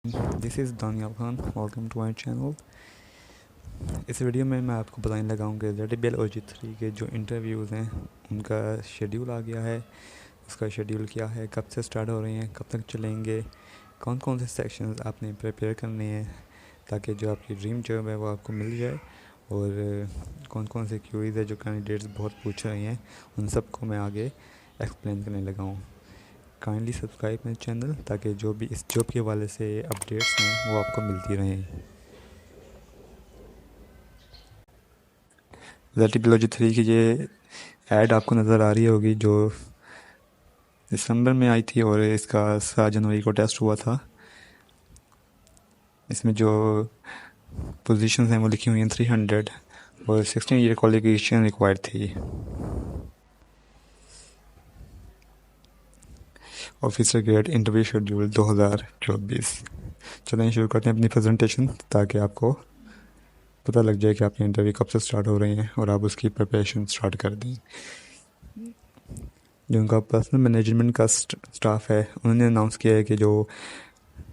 This is Daniyal Khan. Welcome to my channel. इस video में मैं आपको बताने लगा हूँ कि ZBL OG3 के जो इंटरव्यूज़ हैं उनका शेड्यूल आ गया है। उसका शेड्यूल क्या है, कब से स्टार्ट हो रहे हैं, कब तक चलेंगे, कौन कौन से सेक्शंस आपने प्रिपेयर करने हैं ताकि जो आपकी ड्रीम जॉब है वो आपको मिल जाए। और कौन कौन से क्यूरीज है जो कैंडिडेट्स बहुत पूछ रहे हैं उन सब को मैं आगे एक्सप्लेन करने लगा हूँ। काइंडली सब्सक्राइब माई चैनल ताकि जो भी इस जॉब के हवाले से अपडेट्स हैं वो आपको मिलती रहें। ZBL OG3 की ये ऐड आपको नज़र आ रही होगी जो दिसंबर में आई थी और इसका 7 जनवरी को टेस्ट हुआ था। इसमें जो पोजीशंस हैं वो लिखी हुई हैं 300 और 16 ईयर क्वालिफिकेशन रिक्वायर्ड थी। Officer grade interview schedule 2024। चलें शुरू करते हैं अपनी प्रेजेंटेशन ताकि आपको पता लग जाए कि आपके इंटरव्यू कब से स्टार्ट हो रहे हैं और आप उसकी प्रिपरेशन स्टार्ट कर दें। जो उनका पर्सनल मैनेजमेंट का स्टाफ है उन्होंने अनाउंस किया है कि जो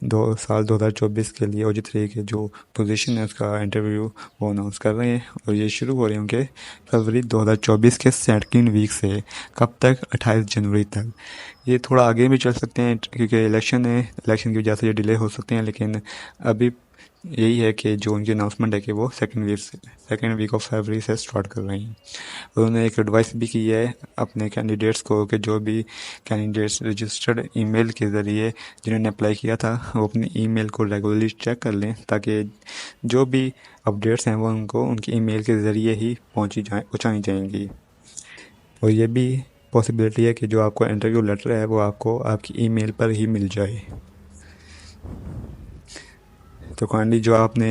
2024 के लिए OG3 के जो पोजीशन है उसका इंटरव्यू वो अनाउंस कर रहे हैं और ये शुरू हो रहे होंगे फरवरी 2024 के सेकंड वीक से। कब तक? 28 जनवरी तक। ये थोड़ा आगे भी चल सकते हैं क्योंकि इलेक्शन है, इलेक्शन की वजह से ये डिले हो सकते हैं, लेकिन अभी यही है कि जो उनकी अनाउंसमेंट है कि वो सेकंड वीक ऑफ फरवरी से स्टार्ट कर रहे हैं। उन्होंने एक एडवाइस भी की है अपने कैंडिडेट्स को कि जो भी कैंडिडेट्स रजिस्टर्ड ईमेल के ज़रिए जिन्होंने अप्लाई किया था वो अपनी ईमेल को रेगुलरली चेक कर लें ताकि जो भी अपडेट्स हैं वो उनको उनकी ईमेल के ज़रिए ही पहुँचाई जाएंगी। और ये भी पॉसिबिलिटी है कि जो आपको इंटरव्यू लेटर है वो आपको आपकी ईमेल पर ही मिल जाए। तो काइंडली जो आपने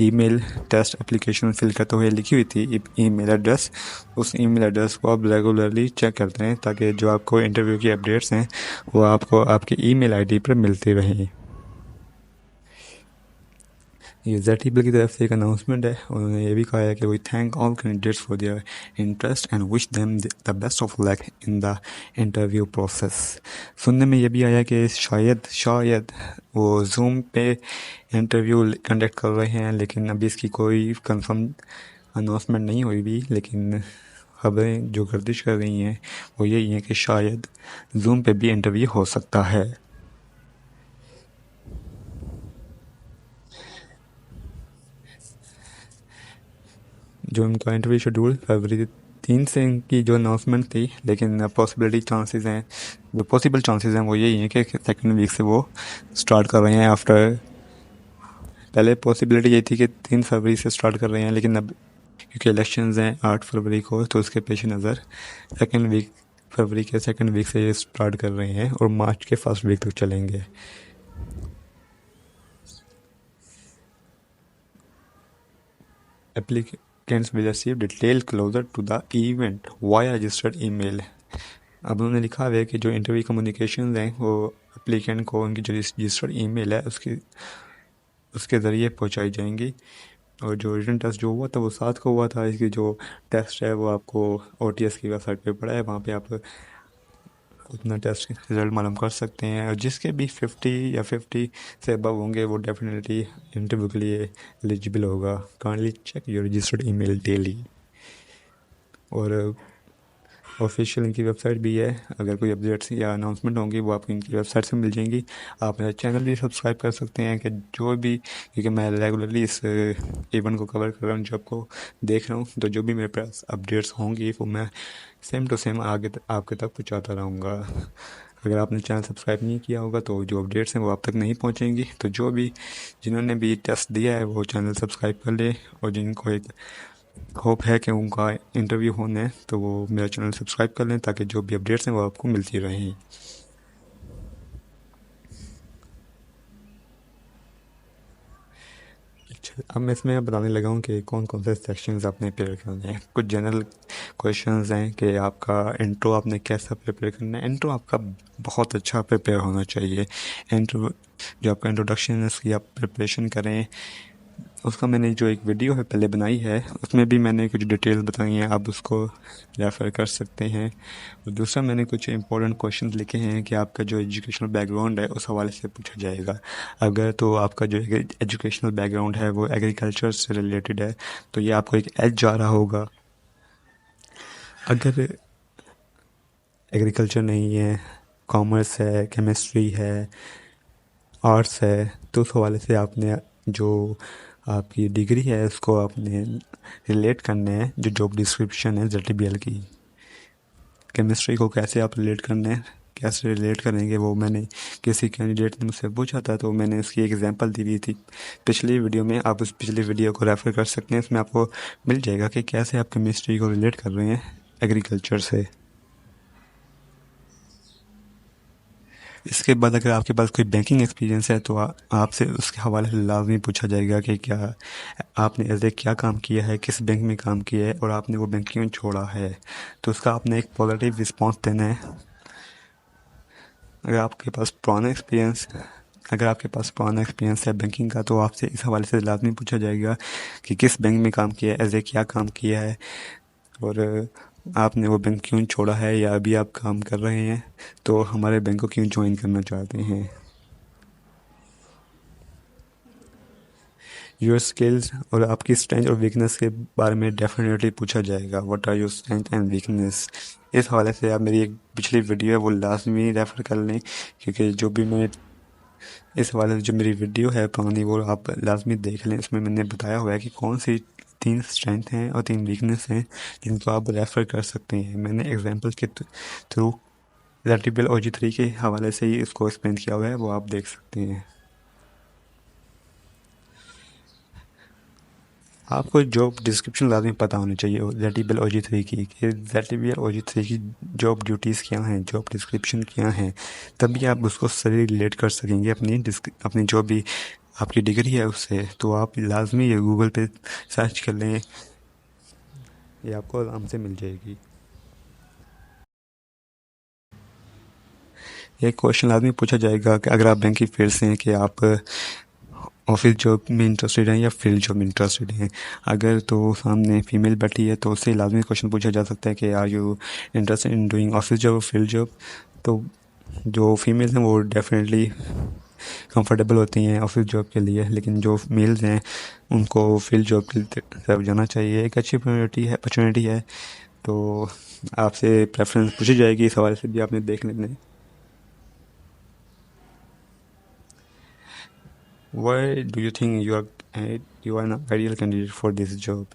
ईमेल टेस्ट एप्लीकेशन फिल करते हुए लिखी हुई थी ईमेल एड्रेस, उस ईमेल एड्रेस को आप रेगुलरली चेक करते हैं ताकि जो आपको इंटरव्यू की अपडेट्स हैं वो आपको आपकी ईमेल आईडी पर मिलती रहें। ये ZBL की तरफ से एक अनाउंसमेंट है। उन्होंने ये भी कहा है कि we thank all candidates for their interest and wish them the best of luck in the interview process. सुनने में ये भी आया कि शायद वो जूम पे इंटरव्यू कंडक्ट कर रहे हैं, लेकिन अभी इसकी कोई कंफर्म अनाउंसमेंट नहीं हुई भी। लेकिन खबरें जो गर्दिश कर रही हैं वो यही हैं कि शायद जूम पे भी इंटरव्यू हो सकता है। जो उनका इंटरव्यू शेड्यूल फरवरी 3 से इनकी जो अनाउंसमेंट थी, लेकिन पॉसिबल चांसेस हैं वो यही हैं कि सेकंड वीक से वो स्टार्ट कर रहे हैं। आफ्टर पहले पॉसिबिलिटी ये थी कि 3 फरवरी से स्टार्ट कर रहे हैं, लेकिन अब क्योंकि इलेक्शंस हैं 8 फरवरी को तो उसके पेश नज़र फरवरी के सेकंड वीक से ये स्टार्ट कर रहे हैं और मार्च के फर्स्ट वीक तक चलेंगे। Applicants will receive detail closer to the event via registered email। अब उन्होंने लिखा है कि जो इंटरव्यू कम्युनिकेशन हैं वो एप्लीकेंट को उनकी जो रजिस्टर्ड ईमेल है उसके ज़रिए पहुंचाई जाएंगी। और जो रिटन टेस्ट जो हुआ था वो 7 को हुआ था। इसकी जो टेस्ट है वो आपको OTS की वेबसाइट पे पड़ा है, वहाँ पे आप अपना टेस्ट रिज़ल्ट मालूम कर सकते हैं। और जिसके भी 50 से अबव होंगे वो डेफिनेटली इंटरव्यू के लिए एलिजिबल होगा। Kindly check your registered email daily. और ऑफिशियल इनकी वेबसाइट भी है, अगर कोई अपडेट्स या अनाउंसमेंट होंगी वो आपको इनकी वेबसाइट से मिल जाएंगी। आप मेरा चैनल भी सब्सक्राइब कर सकते हैं कि जो भी, क्योंकि मैं रेगुलरली इस इवेंट को कवर कर रहा हूँ, जॉब को देख रहा हूँ, तो जो भी मेरे पास अपडेट्स होंगी वो मैं सेम टू सेम आगे आपके तक पहुँचाता रहूँगा। अगर आपने चैनल सब्सक्राइब नहीं किया होगा तो जो अपडेट्स हैं वो आप तक नहीं पहुँचेंगी। तो जो भी जिन्होंने भी टेस्ट दिया है वो चैनल सब्सक्राइब कर ले, और जिनको एक होप है कि उनका इंटरव्यू होना है तो वो मेरा चैनल सब्सक्राइब कर लें ताकि जो भी अपडेट्स हैं वो आपको मिलती रहें। अच्छा, अब मैं इसमें बताने लगा हूँ कि कौन कौन से सेक्शंस आपने प्रिपेयर करने हैं। कुछ जनरल क्वेश्चंस हैं कि आपका इंट्रो आपने कैसा प्रिपेयर करना है। इंट्रो आपका बहुत अच्छा प्रिपेयर होना चाहिए। इंट्रो जो आपका इंट्रोडक्शन है उसकी आप प्रिपरेशन करें। उसका मैंने जो एक वीडियो है पहले बनाई है, उसमें भी मैंने कुछ डिटेल बताई हैं, आप उसको रेफ़र कर सकते हैं। और दूसरा मैंने कुछ इंपॉर्टेंट क्वेश्चंस लिखे हैं कि आपका जो एजुकेशनल बैकग्राउंड है उस हवाले से पूछा जाएगा। अगर तो आपका जो एजुकेशनल बैकग्राउंड है वो एग्रीकल्चर से रिलेटेड है तो ये आपको एक एज जा रहा होगा। अगर एग्रीकल्चर नहीं है, कॉमर्स है, केमिस्ट्री है, आर्ट्स है, तो उस हवाले से आपने जो आपकी डिग्री है उसको आपने रिलेट करना है जो जॉब डिस्क्रिप्शन है ZTBL की। केमिस्ट्री को कैसे आप रिलेट करना है, कैसे रिलेट करेंगे, वो मैंने किसी कैंडिडेट ने मुझसे पूछा था तो मैंने उसकी एक एग्जांपल दी हुई थी पिछली वीडियो में। आप उस पिछली वीडियो को रेफ़र कर सकते हैं, इसमें आपको मिल जाएगा कि कैसे आप केमिस्ट्री को रिलेट कर रहे हैं एग्रीकल्चर से। इसके बाद अगर आपके पास कोई बैंकिंग एक्सपीरियंस है तो आपसे उसके हवाले से लाजमी पूछा जाएगा कि क्या आपने ऐसे क्या काम किया है, किस बैंक में काम किया है और आपने वो बैंक क्यों छोड़ा है, तो उसका आपने एक पॉजिटिव रिस्पॉन्स देना है। अगर आपके पास पुराना एक्सपीरियंस अगर आपके पास पुराना एक्सपीरियंस है बैंकिंग का तो आपसे इस हवाले से लाजमी पूछा जाएगा कि किस बैंक में काम किया है, ऐसे क्या काम किया है और आपने वो बैंक क्यों छोड़ा है या अभी आप काम कर रहे हैं तो हमारे बैंक को क्यों ज्वाइन करना चाहते हैं। योर स्किल्स और आपकी स्ट्रेंथ और वीकनेस के बारे में डेफिनेटली पूछा जाएगा। What are your strength and weakness. इस हवाले से आप मेरी एक पिछली वीडियो है वो लाजमी रेफ़र कर लें, क्योंकि जो भी मैं इस हवाले से जो मेरी वीडियो है पुरानी वो आप लाजमी देख लें। इसमें मैंने बताया हुआ है कि कौन सी 3 स्ट्रेंथ हैं और 3 वीकनेस हैं जिनको आप रेफ़र कर सकते हैं। मैंने एग्जांपल के थ्रू ZTBL OG3 के हवाले से ही इसको एक्सप्लेन किया हुआ है, वो आप देख सकते हैं। आपको जॉब डिस्क्रिप्शन लाजमी पता होनी चाहिए ZTBL OG3 की कि ZTBL OG3 की जॉब ड्यूटीज़ क्या हैं, जॉब डिस्क्रिप्शन क्या हैं, तभी आप उसको सही रिलेट कर सकेंगे अपनी जो भी आपकी डिग्री है उससे। तो आप लाजमी ये गूगल पे सर्च कर लें, ये आपको आराम से मिल जाएगी। एक क्वेश्चन लाजमी पूछा जाएगा कि अगर आप बैंक की फील्ड से हैं कि आप ऑफिस जॉब में इंटरेस्टेड हैं या फील्ड जॉब में इंटरेस्टेड हैं। अगर तो सामने फीमेल बैठी है तो उससे लाजमी क्वेश्चन पूछा जा सकता है कि are you interested in doing office job और फील्ड जॉब। तो जो फीमेल्स हैं वो डेफिनेटली कंफर्टेबल होती हैं ऑफिस जॉब के लिए, लेकिन जो मेल्स हैं उनको फील्ड जॉब की तरफ जाना चाहिए। एक अच्छी अपॉर्चुनिटी है तो आपसे प्रेफरेंस पूछी जाएगी, इस हवाले से भी आपने देख लेना है। Why do you think you are an ideal candidate for this job?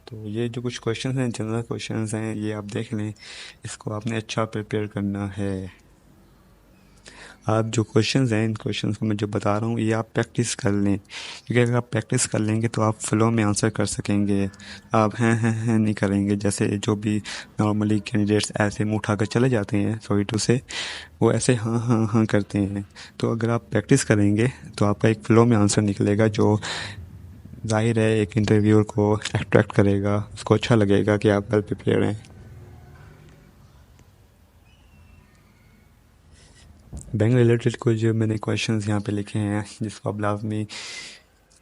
तो ये जो कुछ क्वेश्चंस हैं जनरल क्वेश्चंस हैं, ये आप देख लें, इसको आपने अच्छा प्रिपेयर करना है। आप जो क्वेश्चंस हैं इन क्वेश्चंस को मैं जो बता रहा हूँ ये आप प्रैक्टिस कर लें, क्योंकि अगर आप प्रैक्टिस कर लेंगे तो आप फ्लो में आंसर कर सकेंगे। आप हैं नहीं करेंगे, जैसे जो भी नॉर्मली कैंडिडेट्स ऐसे मुँह उठाकर चले जाते हैं, सॉरी टू से, वो ऐसे हाँ करते हैं। तो अगर आप प्रैक्टिस करेंगे तो आपका एक फ्लो में आंसर निकलेगा जो जाहिर है एक इंटरव्यूअर को अट्रैक्ट करेगा, उसको अच्छा लगेगा कि आप वेल प्रिपेयर हैं। बैंक रिलेटेड कुछ मैंने क्वेश्चंस यहाँ पे लिखे हैं जिसको आप लाजमी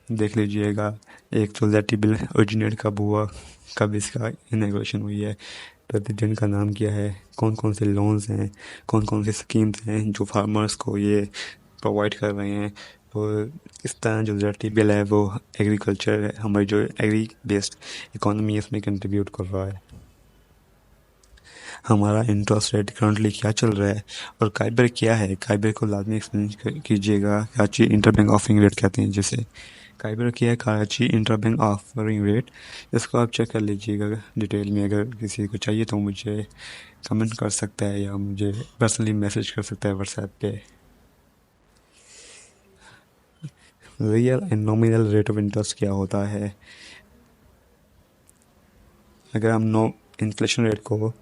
देख लीजिएगा। एक तो ZTBL ओरिजिनेट कब हुआ, कब इसका इनॉग्रेशन हुई है, प्रेसिडेंट का नाम क्या है, कौन कौन से लोन्स हैं, कौन कौन से स्कीम्स हैं जो फार्मर्स को ये प्रोवाइड कर रहे हैं। और इस तरह जो ZTBL है वो एग्रीकल्चर है, हमारी जो एग्री बेस्ड इकोनॉमी इसमें कंट्रीब्यूट कर रहा है। हमारा इंटरेस्ट रेट करंटली क्या चल रहा है और काइबर क्या है, काइबर को लाजमी एक्सप्लेन कीजिएगा। कराची इंटरबैंक ऑफरिंग रेट कहते हैं जिसे। काइबर क्या है, कराची इंटरबैंक ऑफरिंग रेट। इसको आप चेक कर लीजिएगा डिटेल में। अगर किसी को चाहिए तो मुझे कमेंट कर सकता है या मुझे पर्सनली मैसेज कर सकता है व्हाट्सएप पे। Real and nominal rate of interest क्या होता है। अगर हम इन्फ्लेशन रेट को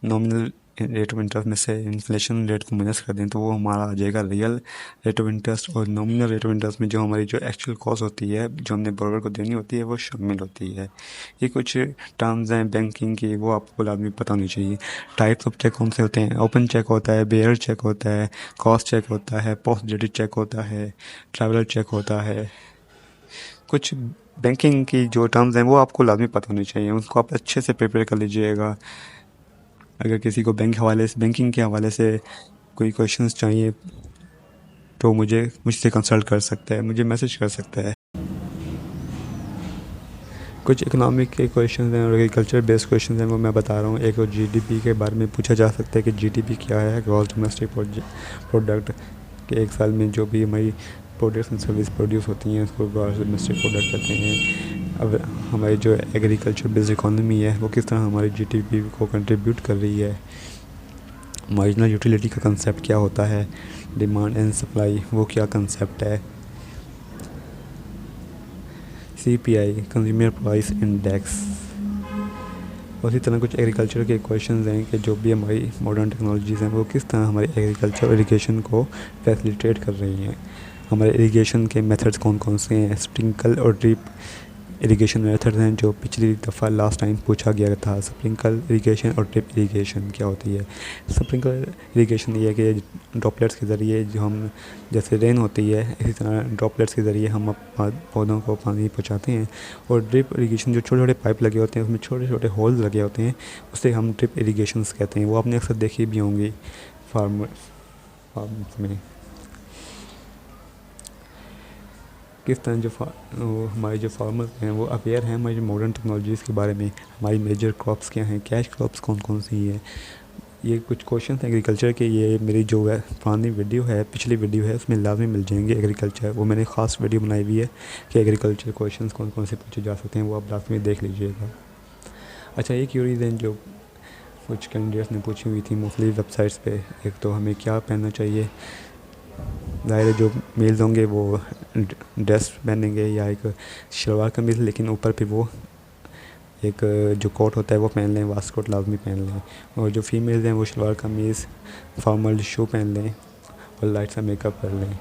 नॉमिनल रेट ऑफ इंटरेस्ट में से इन्फ्लेशन रेट को माइनस कर दें तो वो हमारा आ जाएगा रियल रेट ऑफ इंटरेस्ट। और नॉमिनल रेट ऑफ इंटरेस्ट में जो हमारी जो एक्चुअल कॉस्ट होती है जो हमने बॉर्डर को देनी होती है वो शामिल होती है। ये कुछ टर्म्स हैं बैंकिंग की, वो आपको लाजमी पता होनी चाहिए। टाइप्स ऑफ चेक कौन से होते हैं, ओपन चेक होता है, बेयर चेक होता है, कॉस्ट चेक होता है, पोस्ट डेटेड चेक होता है, ट्रैवलर चेक होता है। कुछ बैंकिंग की जो टर्म्स हैं वो आपको लाजमी पता होनी चाहिए, उनको आप अच्छे से प्रिपेयर कर लीजिएगा। अगर किसी को बैंकिंग के हवाले से कोई क्वेश्चंस चाहिए तो मुझसे कंसल्ट कर सकता है, मुझे मैसेज कर सकता है। कुछ इकोनॉमिक के क्वेश्चन हैं और एग्रीकल्चर बेस्ड क्वेश्चन हैं, वो मैं बता रहा हूँ। एक तो जीडीपी के बारे में पूछा जा सकता है कि जीडीपी क्या है, ग्रॉस डोमेस्टिक प्रोडक्ट, कि एक साल में जो भी हमारी प्रोडक्ट्स एंड सर्विस प्रोड्यूस होती हैं उसको ग्रॉस डोमेस्टिक प्रोडक्ट कहते हैं। अब हमारी जो एग्रीकल्चर बेस्ड इकोनॉमी है वो किस तरह हमारी जीडीपी को कंट्रीब्यूट कर रही है। मार्जिनल यूटिलिटी का कंसेप्ट क्या होता है, डिमांड एंड सप्लाई वो क्या कंसेप्ट है, सीपीआई कंज्यूमर प्राइस इंडेक्स। उसी तरह कुछ एग्रीकल्चर के क्वेश्चंस हैं कि जो भी हमारी मॉडर्न टेक्नोलॉजीज़ हैं वो किस तरह हमारे एग्रीकल्चर इरिगेशन को फैसिलिटेट कर रही हैं। हमारे इरिगेशन के मेथड्स कौन कौन से हैं, स्प्रिंकल और ड्रिप इरिगेशन मेथड हैं जो पिछली दफ़ा लास्ट टाइम पूछा गया था। स्प्रिंकल इरिगेशन और ड्रिप इरिगेशन क्या होती है। स्प्रिंकल इरिगेशन ये है कि ड्रॉपलेट्स के ज़रिए जो हम, जैसे रेन होती है इसी तरह ड्रॉपलेट्स के ज़रिए हम पौधों को पानी पहुँचाते हैं। और ड्रिप इरिगेशन जो छोटे छोटे पाइप लगे होते हैं उसमें छोटे छोटे होल्स लगे होते हैं, उसे हम ड्रिप इरिगेशंस कहते हैं। वो आपने अक्सर देखी भी होंगी फार्म्स में। किस तरह हमारे जो फार्मर्स हैं वो अवेयर हैं हमारी मॉडर्न टेक्नोलॉजीज़ के बारे में, हमारी मेजर क्रॉप्स क्या हैं, कैश क्रॉप्स कौन कौन सी हैं। ये कुछ क्वेश्चन हैं एग्रीकल्चर के। ये मेरी जो है पुरानी वीडियो है, पिछली वीडियो है, उसमें लाजमी मिल जाएंगे एग्रीकल्चर। वो मैंने ख़ास वीडियो बनाई हुई है कि एग्रीकल्चर क्वेश्चन कौन कौन से पूछे जा सकते हैं, वो आप लाजमी देख लीजिएगा। अच्छा, एक क्यूरीज हैं जो कुछ कैंडिडेट्स ने पूछी हुई थी मोस्टली वेबसाइट्स पे। एक तो हमें क्या पहनना चाहिए, ज़ाहिर है जो मेल्स होंगे वो ड्रेस पहनेंगे या एक शलवार कमीज़, लेकिन ऊपर पे वो एक जो कोट होता है वो पहन लें, वास्ट कोट लाजमी पहन लें। और जो फीमेल्स हैं वो शलवार कमीज़, फॉर्मल शू पहन लें और लाइट सा मेकअप कर लें।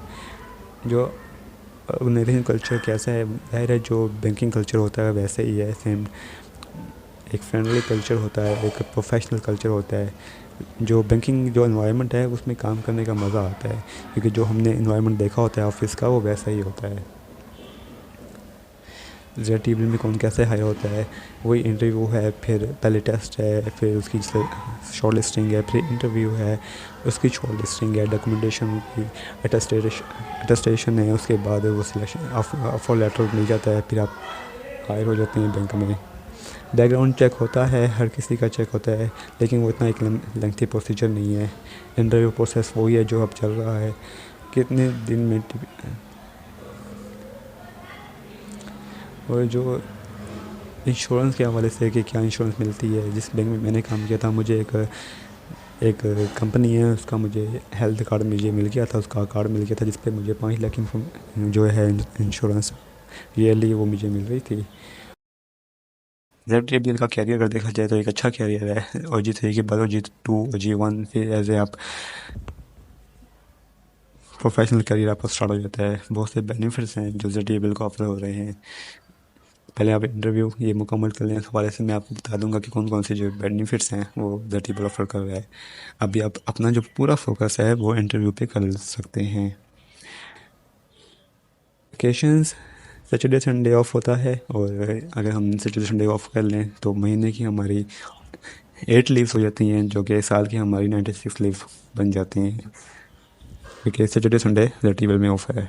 जो ऑर्गेनाइजेशन कल्चर कैसा है, ज़ाहिर है जो बैंकिंग कल्चर होता है वैसे ही है सेम। एक फ्रेंडली कल्चर होता है, एक प्रोफेशनल कल्चर होता है। जो बैंकिंग जो एनवायरनमेंट है उसमें काम करने का मज़ा आता है, क्योंकि जो हमने एनवायरनमेंट देखा होता है ऑफिस का वो वैसा ही होता है। जेड टेबल में कौन कैसे हायर होता है, वही इंटरव्यू है, फिर पहले टेस्ट है, फिर उसकी शॉर्ट लिस्टिंग है, फिर इंटरव्यू है, उसकी शॉर्ट लिस्टिंग है, डॉक्यूमेंटेशन की अटेस्टेशन है, उसके बाद वो सिलेक्शन ऑफर लेटर मिल जाता है, फिर आप हायर हो जाते हैं बैंक में। बैकग्राउंड चेक होता है, हर किसी का चेक होता है, लेकिन वो इतना एक लेंथी प्रोसीजर नहीं है। इंटरव्यू प्रोसेस वही है जो अब चल रहा है, कितने दिन में। और जो इंश्योरेंस के हवाले से कि क्या इंश्योरेंस मिलती है, जिस बैंक में मैंने काम किया था मुझे एक कंपनी है उसका मुझे हेल्थ कार्ड मुझे मिल गया था, उसका कार्ड मिल गया था जिस पे मुझे 5 लाख जो है इंश्योरेंस ईयरली वो मुझे मिल रही थी। जेड का कैरियर अगर देखा जाए तो एक अच्छा कैरियर है। और जी थ्री के बाद जी टू और जी वन फिर एज ए आप प्रोफेशनल कैरियर आपका स्टार्ट हो जाता है। बहुत से बेनिफिट्स हैं जो जेड को ऑफर हो रहे हैं। पहले आप इंटरव्यू ये मुकम्मल कर लें, इस हवाले से मैं आपको बता दूंगा कि कौन कौन से जो बेनिफिट्स हैं वो जेड ऑफर कर रहा है। अभी आप अपना जो पूरा फोकस है वो इंटरव्यू पे कर सकते हैं। वेकेशंस सैटरडे संडे ऑफ होता है, और अगर हम सैटरडे संडे ऑफ कर लें तो महीने की हमारी 8 लीव्स हो जाती हैं, जो कि साल की हमारी 96 लीव बन जाती हैं, क्योंकि सैटरडे संडे रेटिबल में ऑफ है।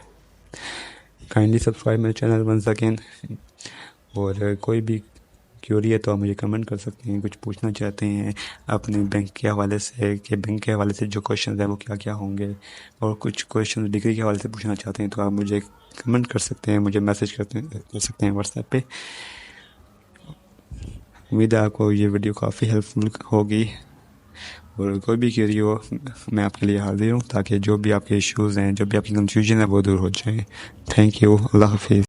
काइंडली सब्सक्राइब मेरे चैनल वंस अगेन। और कोई भी क्यूरी है तो आप मुझे कमेंट कर सकते हैं, कुछ पूछना चाहते हैं अपने बैंक के हवाले से, कि बैंक के हवाले से जो क्वेश्चन हैं वो क्या क्या होंगे, और कुछ क्वेश्चन डिग्री के हवाले से पूछना चाहते हैं तो आप मुझे कमेंट कर सकते हैं, मुझे मैसेज कर सकते हैं व्हाट्सएप पे। उम्मीद है आपको ये वीडियो काफ़ी हेल्पफुल होगी, और कोई भी क्वेरी हो मैं आपके लिए हाजिर हूँ, ताकि जो भी आपके इश्यूज़ हैं, जो भी आपकी कंफ्यूजन है वो दूर हो जाए। Thank you. अल्लाह हाफिज़।